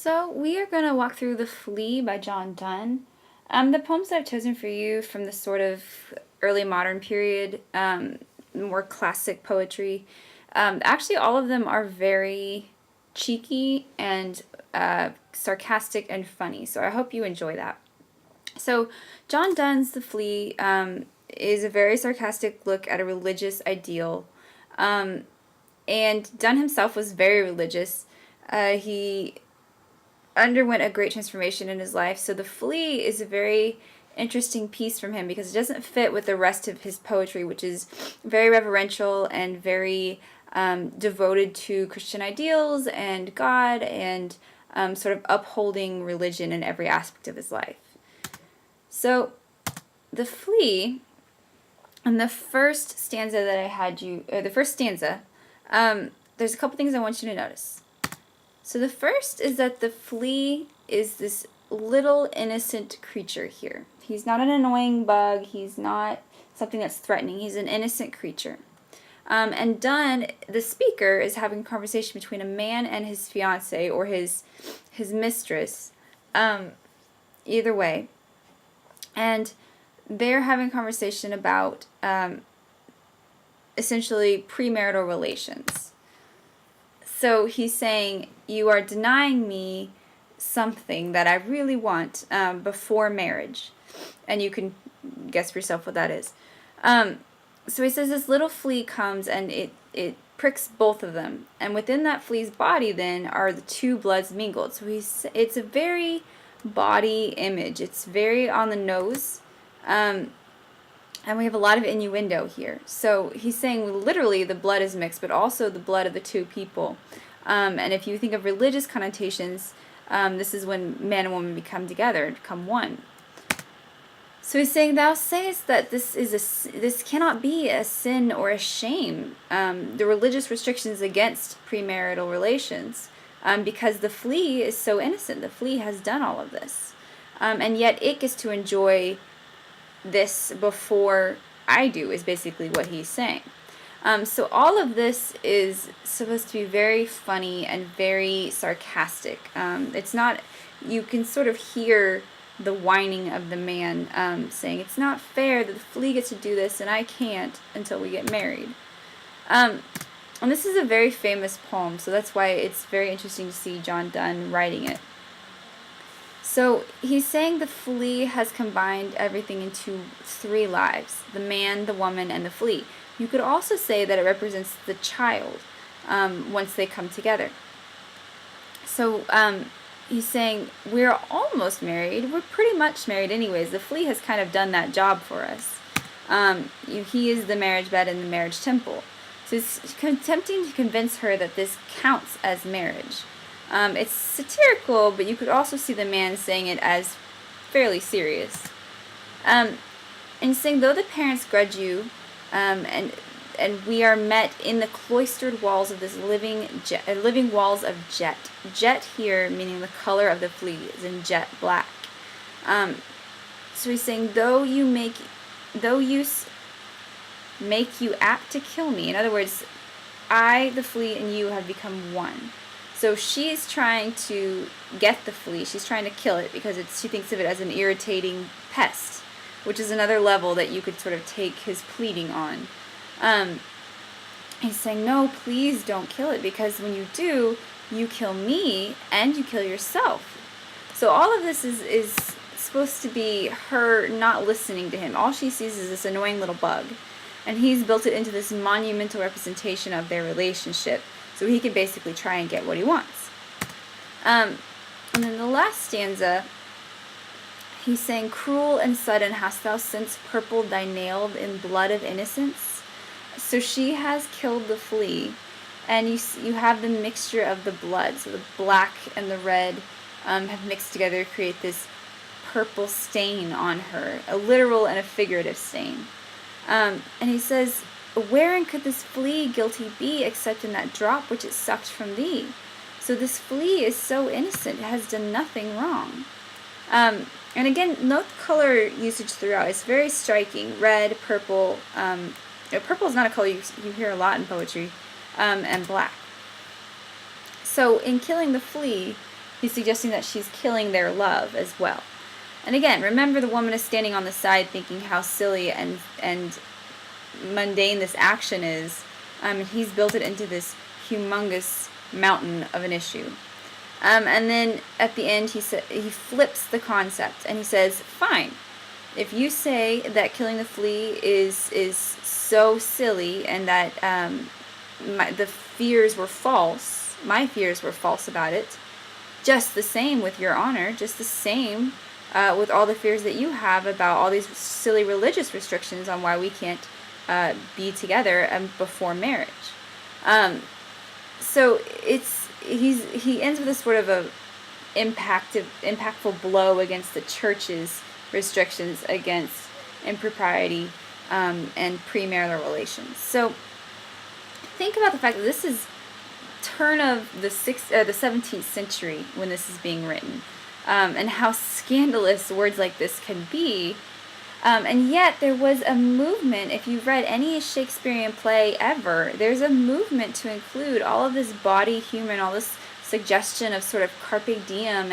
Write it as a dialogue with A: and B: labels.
A: So we are going to walk through The Flea by John Donne. The poems that I've chosen for you from the sort of early modern period, more classic poetry, actually all of them are very cheeky and sarcastic and funny, so I hope you enjoy that. So John Donne's The Flea is a very sarcastic look at a religious ideal, and Donne himself was very religious. He underwent a great transformation in his life. So The Flea is a very interesting piece from him because it doesn't fit with the rest of his poetry, which is very reverential and very devoted to Christian ideals and God and sort of upholding religion in every aspect of his life. So The Flea, and the first stanza that I had you, or the first stanza, there's a couple things I want you to notice. So the first is that the flea is this little innocent creature here. He's not an annoying bug. He's not something that's threatening. He's an innocent creature. And Donne, the speaker, is having a conversation between a man and his fiancée or his mistress, either way. And they're having a conversation about essentially premarital relations. So he's saying, you are denying me something that I really want before marriage. And you can guess for yourself what that is. So he says this little flea comes and it pricks both of them. And within that flea's body then are the two bloods mingled. So it's a very body image. It's very on the nose. And we have a lot of innuendo here. So he's saying literally the blood is mixed, but also the blood of the two people. And if you think of religious connotations, this is when man and woman become together, become one. So he's saying, thou sayest that this cannot be a sin or a shame, the religious restrictions against premarital relations, because the flea is so innocent. The flea has done all of this. And yet it gets to enjoy this before I do, is basically what he's saying. So all of this is supposed to be very funny and very sarcastic. It's not, you can sort of hear the whining of the man saying, it's not fair that the flea gets to do this and I can't until we get married. And this is a very famous poem, so that's why it's very interesting to see John Donne writing it. So he's saying the flea has combined everything into three lives, the man, the woman, and the flea. You could also say that it represents the child once they come together. So he's saying, we're almost married. We're pretty much married anyways. The flea has kind of done that job for us. He is the marriage bed and the marriage temple. So he's attempting to convince her that this counts as marriage. It's satirical, but you could also see the man saying it as fairly serious. And saying, though the parents grudge you, and we are met in the cloistered walls of this living walls of jet. Jet here meaning the color of the flea is in jet black. So he's saying, though you make you apt to kill me. In other words, I, the flea, and you have become one. So she's trying to get the flea. She's trying to kill it because she thinks of it as an irritating pest, which is another level that you could sort of take his pleading on. He's saying, no, please don't kill it, because when you do, you kill me and you kill yourself. So all of this is supposed to be her not listening to him. All she sees is this annoying little bug. And he's built it into this monumental representation of their relationship, so he can basically try and get what he wants. And then the last stanza, he's saying, cruel and sudden hast thou since purpled thy nail in blood of innocence. So she has killed the flea, and you have the mixture of the blood. So the black and the red have mixed together to create this purple stain on her, a literal and a figurative stain. And he says, wherein could this flea guilty be except in that drop which it sucked from thee? So this flea is so innocent, it has done nothing wrong. And again, note color usage throughout. It's very striking. Red, purple. Purple is not a color you hear a lot in poetry, and black. So in killing the flea, He's suggesting that she's killing their love as well. And again, remember the woman is standing on the side thinking how silly and mundane this action is. He's built it into this humongous mountain of an issue. And then at the end, he flips the concept and he says, fine, if you say that killing the flea is so silly and that the fears were false, my fears were false about it, just the same with your honor, just the same with all the fears that you have about all these silly religious restrictions on why we can't be together before marriage. So he ends with a sort of a impactful blow against the church's restrictions against impropriety and premarital relations. So think about the fact that this is turn of the 17th century when this is being written, and how scandalous words like this can be. And yet there was a movement, if you've read any Shakespearean play ever, there's a movement to include all of this body humor and all this suggestion of sort of carpe diem and